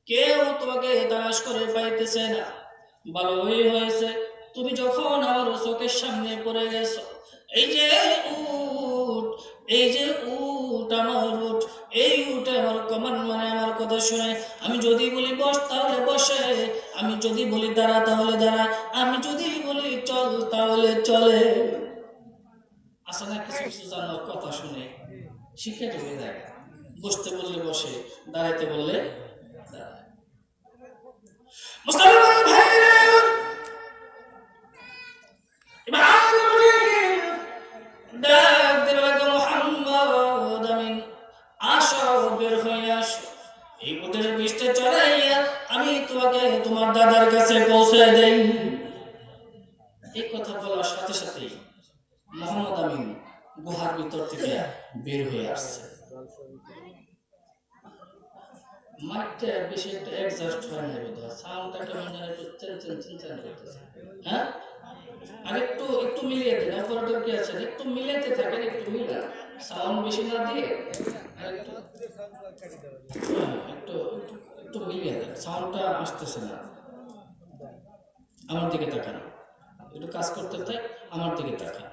কেউ তোমাকে তালাশ করে পাইতেছে না। ভালোই হয়েছে তুমি যখন আমার চোখের সামনে পড়ে গেছো। এই যে উট, এই যে উট, আমার উট, এই উটে আমার কমান মানে আমার কথা শুনে। আমি যদি বলি বস তাহলে বসে, আমি যদি বলি দাঁড়া তাহলে দাঁড়ায়, আমি যদি বলি চল তাহলে চলে। আসে না কিছু কিছু জানোয়ার কথা শুনে শিক্ষা ঢুকে যায়। বসতে বললে বসে, দাঁড়াইতে বললে দাঁড়ায়। মুসলমান ভাইরা, ডাক দিল মুহাম্মদ আমিন, আসো বের হয়ে আসো। এই উটের পৃষ্ঠে চড়াইয়া আমি তোমাকে তোমার দাদার কাছে পৌঁছে দেই। এই কথা বলার সাথে সাথেই মোহাম্মদ আমিন গুহার ভিতর থেকে বের হয়ে আসছে। মাঠটা বেশি একটা অ্যাডজাস্ট হয় না বোধ হয়, সাউন্ডটা কেমন যেন একটু চেন করতেছে। হ্যাঁ, আর একটু একটু মিলিয়ে দেন, অপারেটর কি আছেন, একটু মিলাতে থাকেন, একটু মিলা, সাউন্ড বেশি না দিয়ে আর একটু একটু একটু মিলিয়ে দেন, সাউন্ডটা আসতেছে না। আমার দিকে তাকান, একটু কাজ করতে থাক, আমার দিকে তাকান।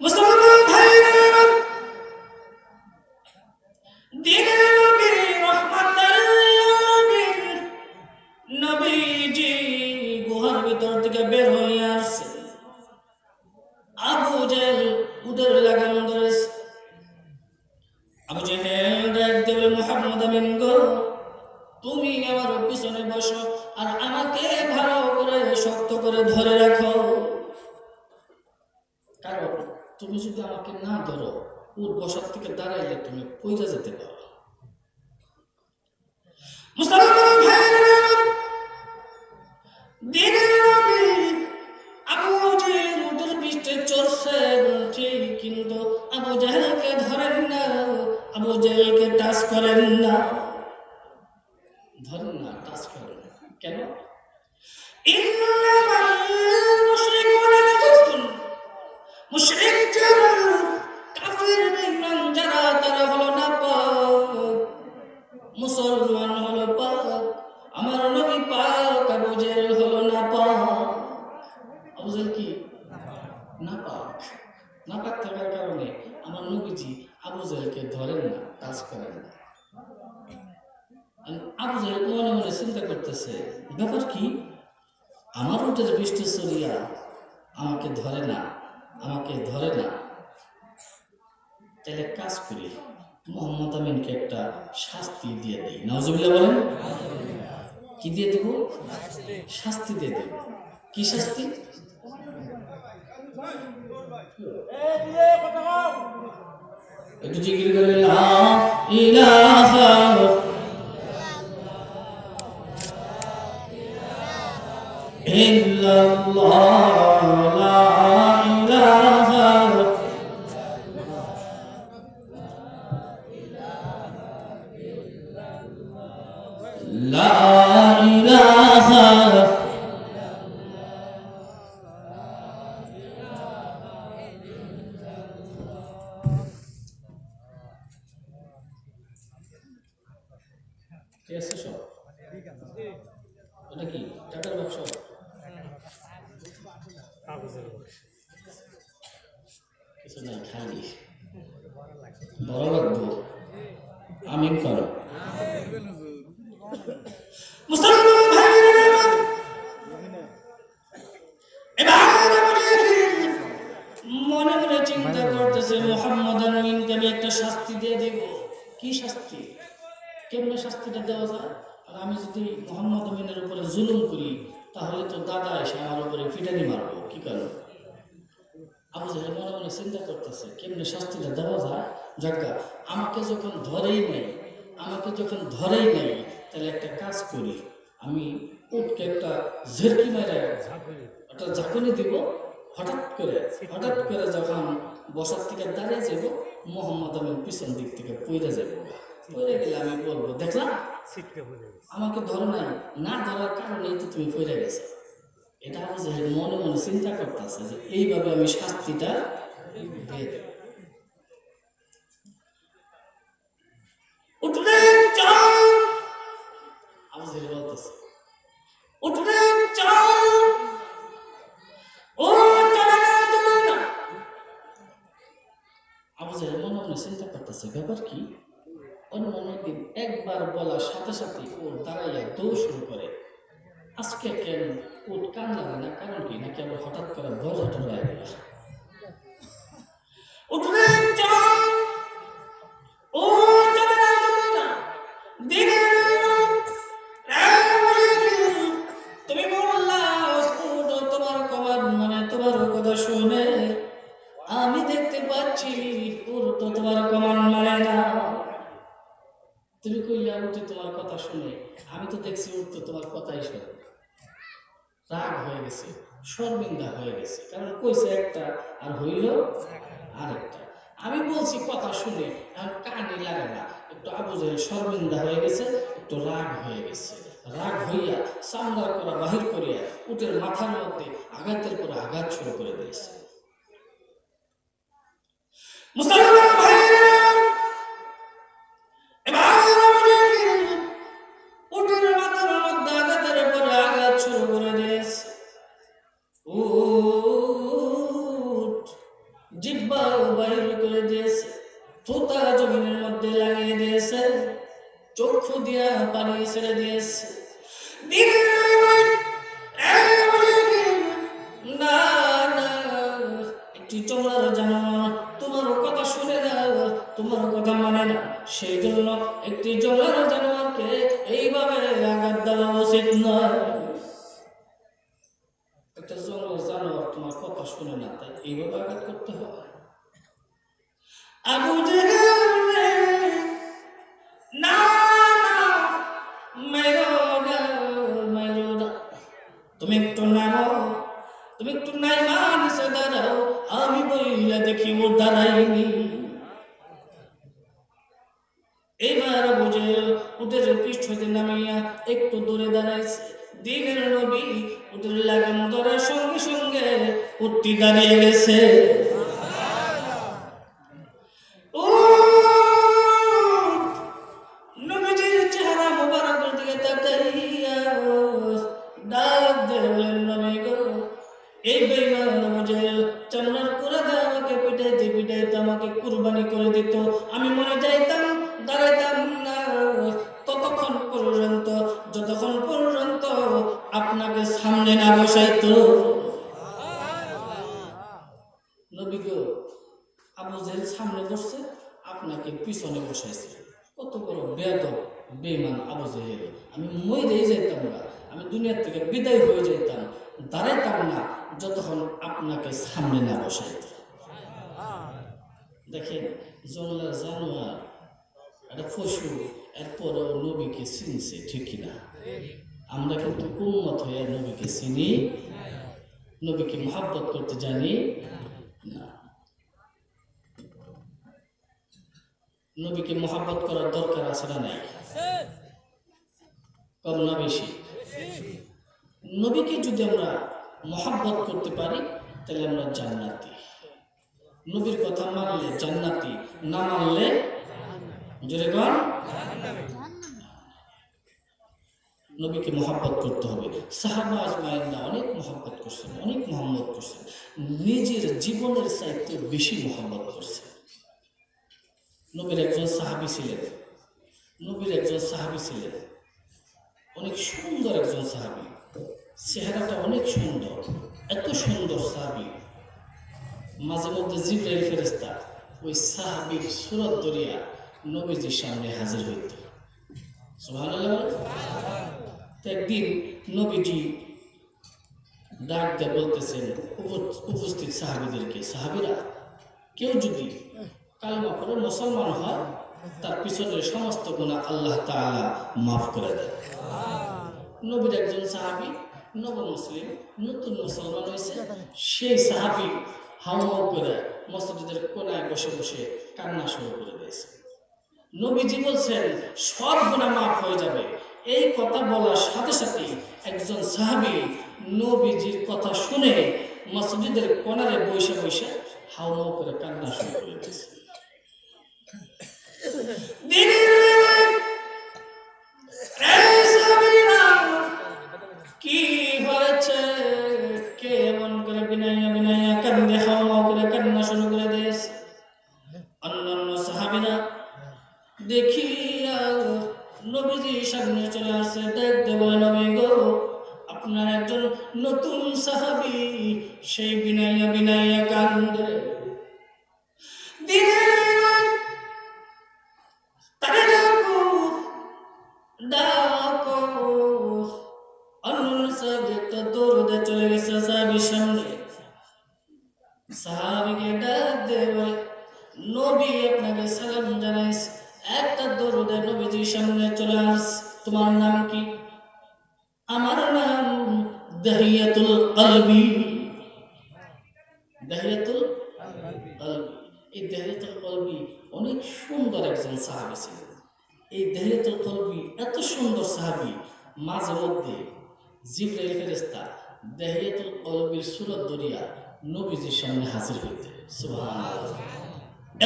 মুসলমান ভাইরা, দিনের নবী রহমাতুল লিল আলামিন নবীজি গুহার ভিতর থেকে বের হয়ে আসছে। আবু জেহেল উটের লাগাম ধরেছে। আবু জেহেল ডাক দেবে, মুহাম্মদ আমিন গো, তুমি আমার পিছনে বসো আর আমাকে ভালো করে শক্ত করে ধরে রাখো, কারণ তুমি যদি আমাকে না ধরো উট বসার থেকে দাঁড়াইলে তুমি পইরা যেতে পারো। মুসলমান ভাইরা, দিনের নবী আবু জেহেল উটের পৃষ্ঠে চড়ছেন ঠিক, কিন্তু আবু জেহেলকে ধরেন না, আবু জেহেলকে টাচ করেন না, ধরেন না, টাচ করেন না। কেন? ইন্নামাল মুশরিকুনা নাজাসুন, মুশরিক যারা, কাফির বেঈমান যারা, তারা হলো নাপাক, মুসলমান হলো পাক। আমার নবী পাক, আবু জেহেল হলো নাপাক। আবু জেহেল কি নাপাক? নাপাক থাকার কারণে আমার নবীজি আবু জেহেলকে ধরেন না, টাচ করেন না। আবু জেহেল মনে মনে চিন্তা করতেছে, ব্যাপার কি, আমার উটের বৃষ্টি চড়িয়া আমাকে ধরে না, আমাকে ধরে না, তাহলে কাজ করি, মোহাম্মদ আমিনকে একটা শাস্তি দিয়ে দিই। নাউজুবিল্লাহ বলেন। কি দিয়ে দেব? শাস্তি দিয়ে দেব। কি শাস্তি? একটু জিকির করে লা ইলাহা ইল্লাল্লাহ, লা ইলাহা লা ইলাহা। ঠিক আছে সব? ওটা কি টাকার ব্যবসা? কিছু নাই, খালি বড় লাগবো। আমিন করো। মুসলমান ভাইরা, মনে মনে চিন্তা করতেছে, মুহাম্মদ আমিনকে আমি একটা শাস্তি দিয়ে দেব। কি শাস্তি? কেমনে শাস্তিটা দেওয়া যায়? আর আমি যদি মুহাম্মদ আমিনের উপরে জুলুম করি, তাহলে তো দাদা এসে আমার উপরে ফিটানি মারবো, কি কারণ? আবু জেহেল মনে মনে চিন্তা করতেছে কেমনে শাস্তিটা দেওয়া যায়। যাজ্ঞা, আমাকে যখন ধরেই নেই, আমাকে যখন ধরেই নেই, তাহলে একটা কাজ করি, আমি উটকে একটা ঝেরকি মেরে একটা ঝাঁকুনি দিব। হঠাৎ করে যখন বসার থেকে দাঁড়িয়ে যাব, মোহাম্মদ আমিন পিছন দিক থেকে পইরে যাব। পইরে গেলে আমি বলবো, দেখলাম আমাকে ধরো নাই, না ধরার কারণেই তো তুমি পইরে গেছো। এটা আবু জেহেল মনে মনে চিন্তা করতেছে যে এইভাবে আমি শাস্তিটা দিয়ে দেব। উঠলেন, বলছে ব্যাপার কি? অন্যান্য দিন একবার বলার সাথে সাথে ও দাঁড়াইয়া দৌড় শুরু করে। আজকে কেন উট কান লাগে না? কারণ কি? নাকি আবার হঠাৎ করে বড় হঠাৎ হয়ে গেল? উঠলে ও তুমি বললা তোমার কমার মানে তোমার কথা শুনে আমি দেখতে পাচ্ছি ওর তো তোমার কমান মানে না। তুমি কইলা উঠে তোমার কথা শুনে আমি তো দেখছি ওর তো তোমার কথাই শুনে। রাগ হয়ে গেছে, শর্মিন্দা হয়ে গেছে, কারণ কইছে একটা আর হইল আরেকটা। আমি বলছি কথা শুনে আর কানে লাগে না, একটু আবু জাহেল শর্মিন্দা হয়ে গেছে, একটু রাগ হয়ে গেছে। রাগ হইয়া চামড়া করা বাহির করিয়া উটের মাথার মধ্যে আঘাতের পর আঘাত শুরু করে দিয়েছে। মুসলমান ভাইরা উটের মাথার মধ্যে আঘাতের পর আঘাত শুরু করে দিয়েছে। জিহ্বা বাইর করে দিয়েছে, থুতা জমিনের মধ্যে লাগিয়ে দিয়েছে, চক্ষু দিয়া পানি ছেড়ে দিয়েছে। না না, একটি চোরার জানোয়ার তোমার কথা শুনে না, তোমার কথা মানে না, সেই জন্য একটি চোরার জানোয়ারকে এইভাবে আঘাত দেওয়া উচিত নয়। একটা জঙ্গল জানোয়ার তোমার কথা শুনে না, তাই এইভাবে আঘাত করতে হবে? আবু জাহেল না তুমি একটু নামো, তুমি একটু নাইমা নিচে দাঁড়াও, আমি বইলা দেখি ও দাঁড়াইনি। এইবার আবু জাহেল উটের পৃষ্ঠ হইতে নামিয়া একটু দূরে দাঁড়াইছে। দিনের নবী উটের লাগাম ধরার সঙ্গে সঙ্গে উটটি দাঁড়িয়ে গেছে। নবীজির চেহারা মোবারকের দিকে তাকাইয়া ডাক দিয়ে বলেন, নবী গো, এই বেঈমান আবু জাহেল চামড়ার কুড়া দিয়ে আমাকে পিটাইতে পিটাইতে আমাকে কুরবানি করে দিত, আমি মরে যাইতাম, দাঁড়াইতাম না ততক্ষণ পর্যন্ত যতক্ষণ পর্যন্ত আপনাকে সামনে না বসাইতো। নবী গো, আবু জাহেল সামনে বসছে, আপনাকে পিছনে বসাইছে। কত বড় বেয়াদব বেঈমান আবু জাহেল! আমি মরেই যাইতাম না, আমি দুনিয়ার থেকে বিদায় হয়ে যাইতাম, দাঁড়াইতাম না যতক্ষণ আপনাকে সামনে না বসাইত। দেখেন, জঙ্গলের জানোয়ার একটা পশু, এরপরেও নবীকে চিনছে, ঠিক কিনা? আমরা কিন্তু উম্মত হয়ে নবীকে চিনি, নবীকে মহব্বত করতে জানি না। নবীকে মহব্বত করার দরকার আছে না নাই? কম না বেশি? নবীকে যদি আমরা মহব্বত করতে পারি তাহলে আমরা জান্নাতি। নবীর কথা মানলে জান্নাতি, না মানলে জোরে কোন নবীকে মহব্বত করতে হবে। সাহাবা আজমাইনরা অনেক মহব্বত করছেন, অনেক মহব্বত করছেন, নিজের জীবনের চাইতে বেশি মহব্বত করছেন। নবীর একজন সাহাবী ছিলেন, নবীর একজন সাহাবী ছিলেন, অনেক সুন্দর একজন সাহাবী, চেহারাটা অনেক সুন্দর, এত সুন্দর সাহাবী, মাঝে মধ্যে জিবরাইল ফেরেশতা ওই সাহাবীর সুরত ধরিয়া নবীজির সামনে হাজির হইত। সুবহানাল্লাহ। একদিন নবীজি ডাক দিয়ে বলতেছেন উপস্থিত সাহাবীদেরকে, সাহাবীরা, কেউ যদি কালেমা পড়ে মুসলমান হয় তার পিছনের সমস্ত গুনাহ আল্লাহ তাআলা মাফ করে দেন। নবীর একজন সাহাবী নব মুসলিম, নতুন মুসলমান হয়েছে, সেই সাহাবী হাওমাও করে মসজিদের কোনায় বসে বসে কান্না শুরু করে দিয়েছে। নবীজি বলছেন সব গুনাহ মাফ হয়ে যাবে। এই কথা বলার সাথে সাথে একজন সাহাবী নবীজির কথা শুনে মসজিদের কোনারে বসে বসে হাওমাও করে কান্না শুরু করে দিয়েছে। কি হয়েছে? কে এমন করে বিনাইয়া বিনাইয়া কান্দে হাওমাও করে কান্না শুরু করে দিয়েছে? অন্যান্য সাহাবীরা দেখিয়া নবীজির সামনে চলে আসছে। দেখতে বলে, নবী গো, আপনার একজন নতুন সাহাবী, সেই বিনাইয়া বিনাইয়া কান্দে। তাকে ডাকো, ডাকো। অন্য সাহাবী একটা দৌড়ে চলে গেছে সাহাবীর সামনে। সাহাবীকে ডাক দিয়ে বলে, নবী আপনাকে সালাম জানাইছে। একটা দরুদে নবীজির সামনে চলে আস। তোমার নাম কি? আমার নাম দাহিয়াতুল কলবি। দাহিয়াতুল কলবি। এই দাহিয়াতুল কলবি অনেক সুন্দর একজন সাহাবী ছিলেন। এই দাহিয়াতুল কলবি এত সুন্দর সাহাবী, মাঝে মধ্যে জিবরাইল ফেরেশতা দাহিয়াতুল কলবির সূরত ধরিয়া নবীজির সামনে হাজির হইতেন। সুবহানাল্লাহ।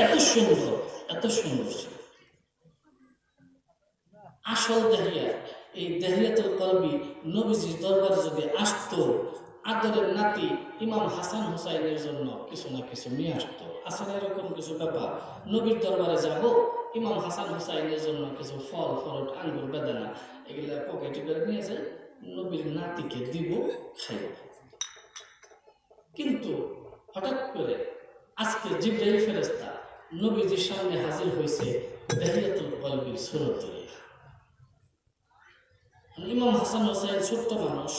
এত সুন্দর, এত সুন্দর ছিল। আসল দাহিয়া, এই দাহিয়াতুল কলবি নবীজির দরবারে যদি আসতো, আদরের নাতি ইমাম হাসান হুসাইনের জন্য কিছু না কিছু নিয়ে আসতো। আসলে এরকম কিছু ব্যাপার, নবীর দরবারে যাব, ইমাম হাসান হুসাইনের জন্য কিছু ফল, ফরট, আঙ্গুর, বেদানা এগুলা পকেটে করে নিয়ে যায়, নবীর নাতিকে দিব, খাইব। কিন্তু হঠাৎ করে আজকে জিবরাইল ফেরেশতা নবীজির সামনে হাজির হয়েছে দাহিয়াতুল কলবির সূরত ধরিয়া। ইমাম হাসান হোসেন ছোট্ট মানুষ,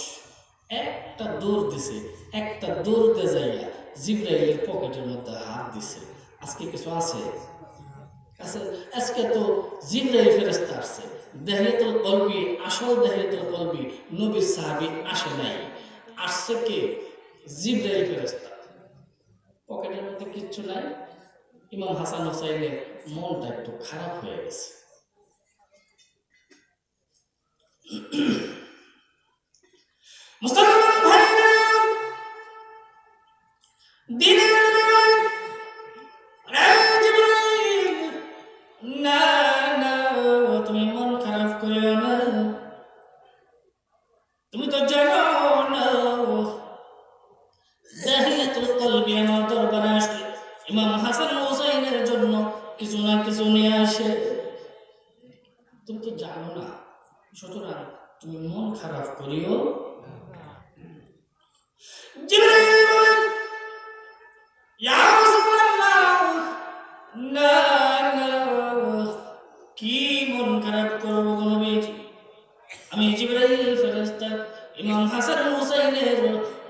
একটা দৌড় দিছে, একটা দৌড়তে যাইয়া জিবরাইলের পকেটের মধ্যে হাত দিছে। আজকে কিছু আছে? আজকে তো জিবরাইল ফেরেশতা আসছে। দাহিয়াতুল কলবি, আসল দাহিয়াতুল কলবি নবীর সাহাবী আসে নাই, আসছে কে? জিবরাইল ফেরেশতা। পকেটের মধ্যে কিচ্ছু নাই। ইমাম হাসান হোসাইনের মনটা একটু খারাপ হয়ে গেছে। মুসলমান ভাইরা, দিনের জিবরাইল, না না, তুমি মন খারাপ করিও না। তুমি তো জানো না, দাহিয়াতুল কলবি আমার দরবারে আসলে ইমাম হাসান হোসাইনের জন্য কিছু না কিছু নিয়ে আসে। তুমি তো জানো না, সুতরাং তুমি মন খারাপ করিও। জিবরাইল, ইয়া রাসূলুল্লাহ, না না, কি মন খারাপ করব গো নবীজি? আমি জিবরাইল ফেরেশতা ইমাম হাসান হুসাইনের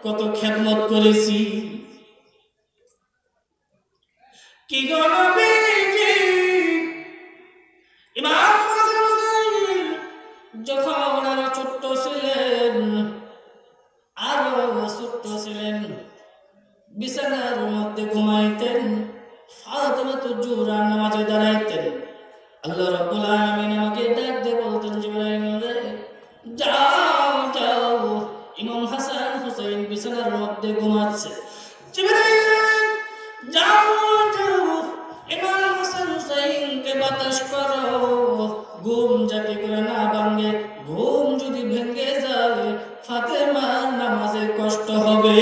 কত খেদমত করেছি। কি গো নবীজি, ইমাম হাসান হুসাইন যখন আরো ছোট্ট ছিলেন, বিছানার মধ্যে ঘুমাইতেন, ফাতেমা তো জোহরা নামাজে দাঁড়াইতেন। আল্লাহ রাব্বুল আলামিন আমাকে ডাক দিয়ে বলতেন, জিবরাইল রে, যাও যাও, ইমাম হাসান হুসাইন বিছানার মধ্যে ঘুমাচ্ছে। জিবরাইল, যাও যাও, ইমাম হাসান হুসাইনকে বাতাস করো, ঘুম যাতে করে না ভাঙে। ঘুম যদি ভেঙে যায়, ফাতেমার নামাজে কষ্ট হবে।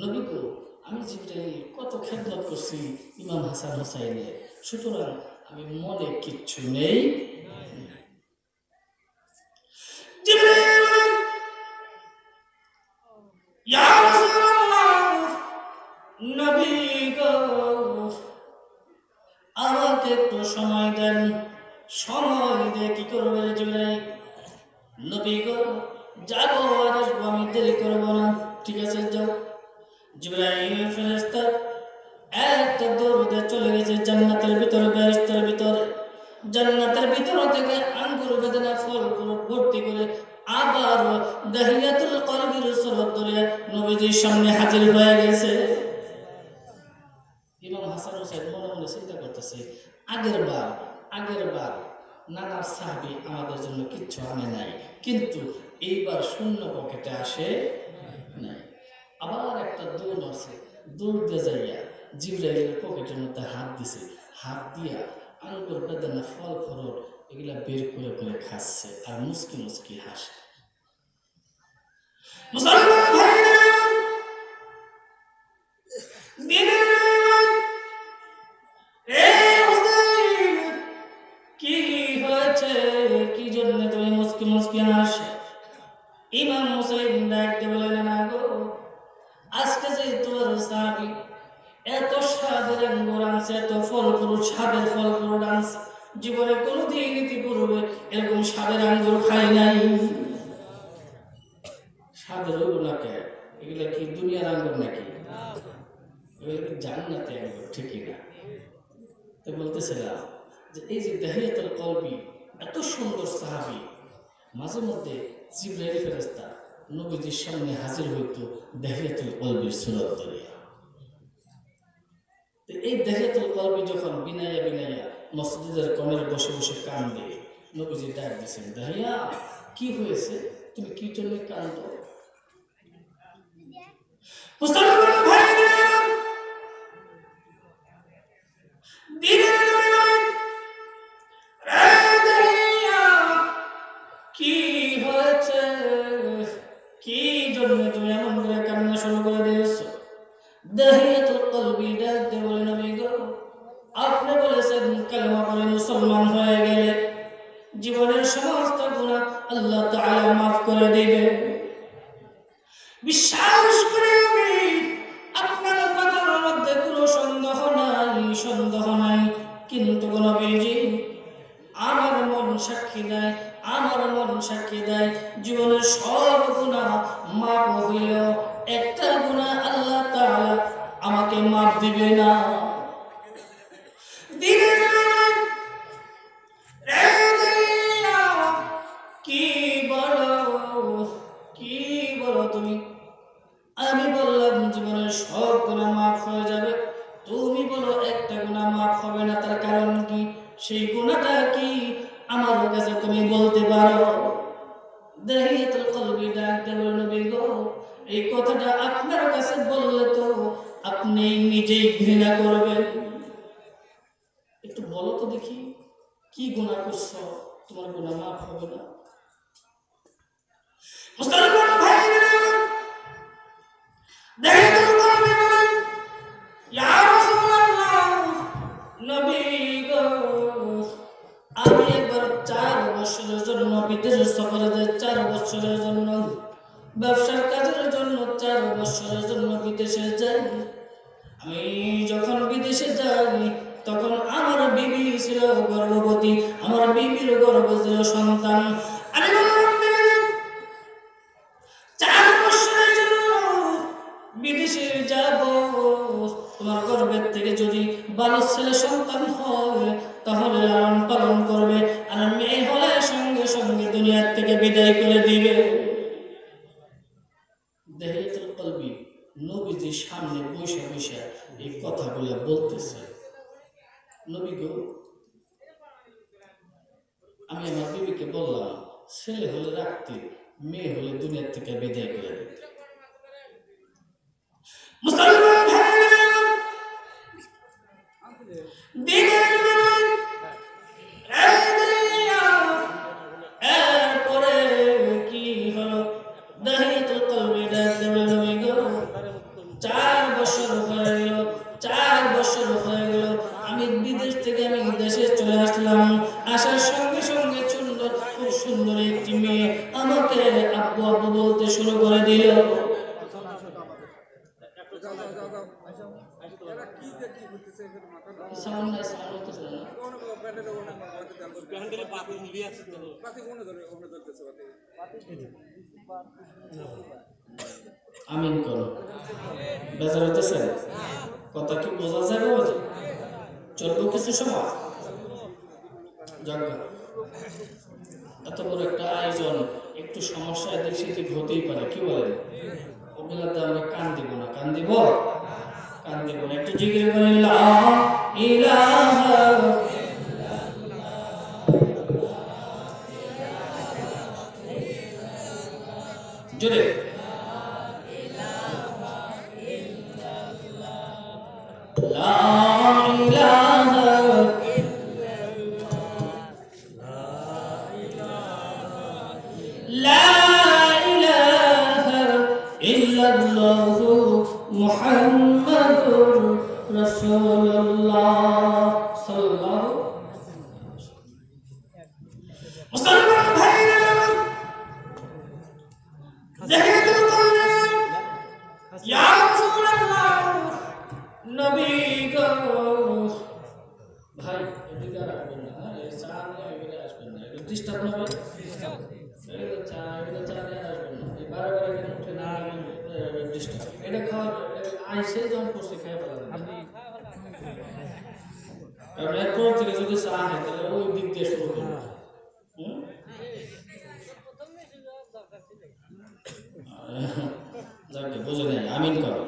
নবী গো, আমি জিবরাইল কত খেদমত করছি ইমাম হাসান হুসাইনের, সুতরাং আমি মনে কিচ্ছু নেই। জিবরাইল, ইয়া রাসূলুল্লাহ, নবী গো, আমাকে একটু সময় দেন। সময় দিয়ে কি করবে জিবরাইল? নবী গো, যাবো আর আসবো, আমি দেরি করবো না। ঠিক আছে, যাও। জিবরাইল ফেরেশতা একটা দৌড়ে চলে গেছে জান্নাতের ভিতরে, বেহেশতের ভিতরে। জান্নাতের ভিতর থেকে আঙ্গুর, বেদানা, ফল ভর্তি করে আবার দাহিয়াতুল কলবির সূরত ধরে নবীজির সামনে হাজির হয়ে গেছে। ইমাম হাসান হোসেন মনে মনে চিন্তা করতেছে, আগের বার নানার সাহাবী আমাদের জন্য কিচ্ছু আনে নাই, কিন্তু এইবার শূন্য পকেটে আসে নাই। আবার একটা দৌড় আছে, দৌড় দিয়ে যাইয়া জিবরাইলের পকেটের মধ্যে হাত দিছে, হাত দিয়া আঙ্গুর, বেদানা, ফল ফরট এগুলা বের করে করে খাচ্ছে আর মুস্কি মুস্কি হাসে। মুসলমান ভাইরা, দিনের এই হুসাইন ইমাম মুসলিম ডাকতে বলেন, না গো, আজকে যে তোর সাহাবী এত স্বাদের আঙ্গুর আনছে, এত ফল ফ্রুট, স্বাদের ফল ফ্রুট আনছে, জীবনে কোনোদিন ইতিপূর্বে এরকম স্বাদের আঙ্গুর খাই নাই। স্বাদের হইব না কে? এগুলা কি দুনিয়ার আঙ্গুর নাকি? এগুলো কি জান্নাতের আঙ্গুর, ঠিকই না? তো বলতেছিলাম যে এই যে দাহিয়াতুল কলবি এত সুন্দর সাহাবী, মাঝে মধ্যে জিবরাইল ফেরেশতা নবীজির সামনে হাজির হইতো দাহিয়াতুল কলবির সুরত ধরে। তো এই দাহিয়াতুল কলবি যখন বিনাইয়া বিনাইয়া মসজিদের কোণে বসে বসে কান্দে, নবীজি ডাক দিয়েছেন, দাহিয়া কি হয়েছে, তুমি কি জন্য কাঁদো? মুসলমান ভাইরা, দিনের কি হয়েছে, কি জন্য তুমি এমন করে কান্না শুরু করে দিয়েছো? দাহিয়াতুল কলবি ডাক দিয়ে বলে, নবী গো, আপনি বলেছেন কালেমা পড়ে মুসলমান হয়ে গেলে জীবনের সমস্ত গুনাহ আল্লাহ তাআলা মাফ করে দিবেন। বিশ্বাস করে আমি আপনার কথার মধ্যে কোনো সন্দেহ নাই, কিন্তু নবীজি আমার মন সাক্ষী দেয় জীবনের সব গুনাহ মাফ হইলেও একটা গুনাহ আল্লাহ তাআলা আমাকে মাফ দিবে না। কি বলো তুমি? আমি বললাম জীবনের সব গুনাহ মাফ হয়ে যাবে, তুমি বলো একটা গুনাহ মাফ হবে না, তার কারণ কি? সেই গুনাহটা কি আমার কাছে তুমি বলতে পারো? দাহিয়াতুল কলবি ডাকতে বলল, নবী গো, এই কথাটা আপনার কাছে বললে তো আপনি নিজেই ঘৃণা করবেন। একটু বলো তো দেখি, কি গুনাহ করছো, তোমার গুনাহ মাফ হবে না? মুসলমান ভাইরা, দাহিয়াতুল কলবি বলেন, ইয়া রাসূলুল্লাহ, নবী গো, আমি একবার 4 বছরের জন্য বিদেশে সফরে যাই, 4 বছরের জন্য ব্যবসার কাজের জন্য 4 বছরের জন্য বিদেশে যাই। আমি যখন বিদেশে যাই তখন আমার বিবি ছিল গর্ভবতী, আমার বিবির গর্ভে ছিল সন্তান। আমি বললাম, 4 বছরের জন্য বিদেশে যাব, তোমার গর্ভের থেকে যদি ভালো ছেলে সন্তান হয় তাহলে লালন পালন করবে, আর মেয়ে হলে সঙ্গে সঙ্গে দুনিয়ার থেকে বিদায় করে দিবে। দাহিয়াতুল কলবি নবীজির সামনে বসে বসে এই কথাগুলো বলতেছে, নবী গো, আমি আমার বিবিকে বললাম ছেলে হলে রাখতে, মেয়ে হলে দুনিয়ার থেকে বিদায় করে দিতে। মুসলমান ভাইরা, এরপরে কি হলো? দাহিয়াতুল কলবি ডাকতে বলল, নবী গো, 4 বছর হয়ে গেল, 4 বছর হয়ে গেল আমি বিদেশ থেকে আমি দেশে চলে আসলাম। আসার সঙ্গে সঙ্গে খুব সুন্দর একটি মেয়ে আমাকে আব্বু আব্বু বলতে শুরু করে দিল। আমিন করো, বেজার হইতেছে? কথা কি বোঝা যাবে? চলবো কিছু সময়। এত বড় একটা আয়োজন, একটু সমস্যা এদিক সেদিক হতেই পারে, কি বলেন? ওগুলাতে আমরা কান দিব না, একটু জিকির করে লা ইলাহা জোরে, লা ইলাহা ইল্লাল্লাহু মুহাম্মাদুর রাসূলুল্লাহ সাল্লাল্লাহু। মুসলমান ভাইরা, চা নিয়ে এগুলো আসবেন না, এগুলো ডিস্টার্ব না ভাই। এগুলো চা নিয়ে আসবেন না, এই বারে এখানে উঠে না ডিস্টার্ব। এটা খাওয়ার আইসে যখন করছে খেয়ে ফেলাবেন না। কারণ এরপর থেকে যদি চা হয় তাহলে ওই দিক দিয়ে শুরু করবো। হুম? যাকে বুঝে নেই আমিন করো।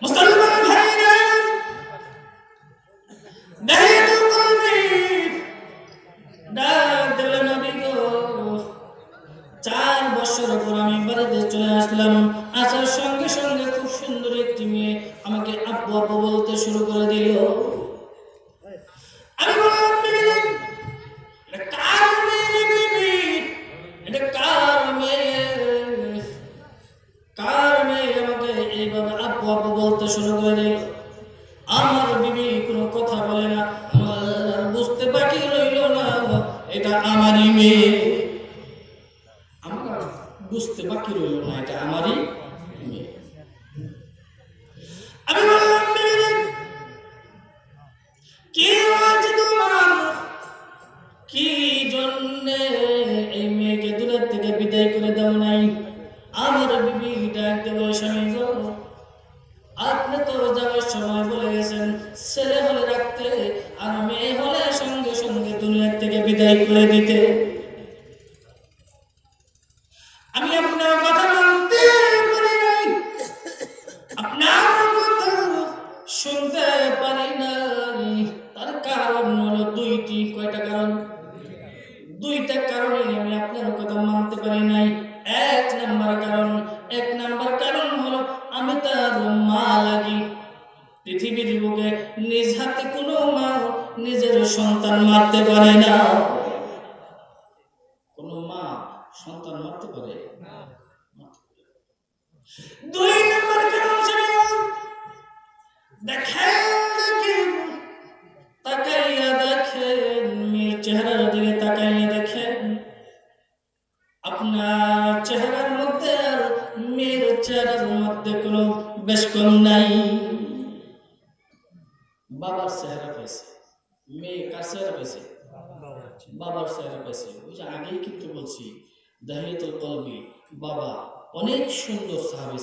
মুসলমান ভাইরা, দাহিয়াতুল কলবি ডাক দিল নবী গো, 4 বছর পর আমি বাড়িতে চলে আসলাম। আসার সঙ্গে সঙ্গে খুব সুন্দর একটি মেয়ে আমাকে আব্বু আব্বু বলতে শুরু করে দিল। আমি বললাম বিবি, এটা কার মেয়ে বিবি? এটা কার মেয়ে? কার মেয়ে আমাকে এইভাবে আব্বু আব্বু বলতে শুরু করে দিল? আমার বিবি কোনো কথা বলে না। আমার বুঝতে বাকি রইল না এটা আমারই মেয়ে। আমার বুঝতে বাকি রইল না এটা আমারই মেয়ে। আমি বললাম বিবি, কি হয়েছে তোমার? কি জন্যে এই মেয়েকে দূরের থেকে বিদায় করে দাও নাই? আমার বিবি ডাক দেব, স্বামী গো, আপনি তো যাওয়ার সময় বলে গেছেন ছেলে হলে রাখতে আর মেয়ে হলে সঙ্গে সঙ্গে দুনিয়ার থেকে বিদায় করে দিতে। আমি আপনার কথা মানতে পারি নাই, আপনার কথা শুনতে পারি নাই। তার কারণ হলো দুইটি। কয়টা কারণ? দুইটা কারণে আমি আপনার কথা মানতে পারি নাই। এক নাম্বার কারণ হলো আমি তার মা লাগি। পৃথিবীর বুকে নিজ হাতে কোনো মা নিজের সন্তান মারতে পারে না। কোনো মা সন্তান মারতে পারে না। 2 নাম্বার কারণ ছিল, দেখেন তাকাইয়া দেখেন মেয়ের চেহারার দিকে, তাকাইয়া দেখেন আপনার চেহারার মধ্যে আর মেয়ের চেহারার মধ্যে কোনো বেশ কম নাই। বাবার চেহারা পেয়েছে, মেয়ে কার চেহারা পেয়েছে? বাবার চেহারা পেয়েছে। ওই যে আগেই কিন্তু বলছি দাহিয়াতুল কলবি বাবা অনেক সুন্দর সাহাবী।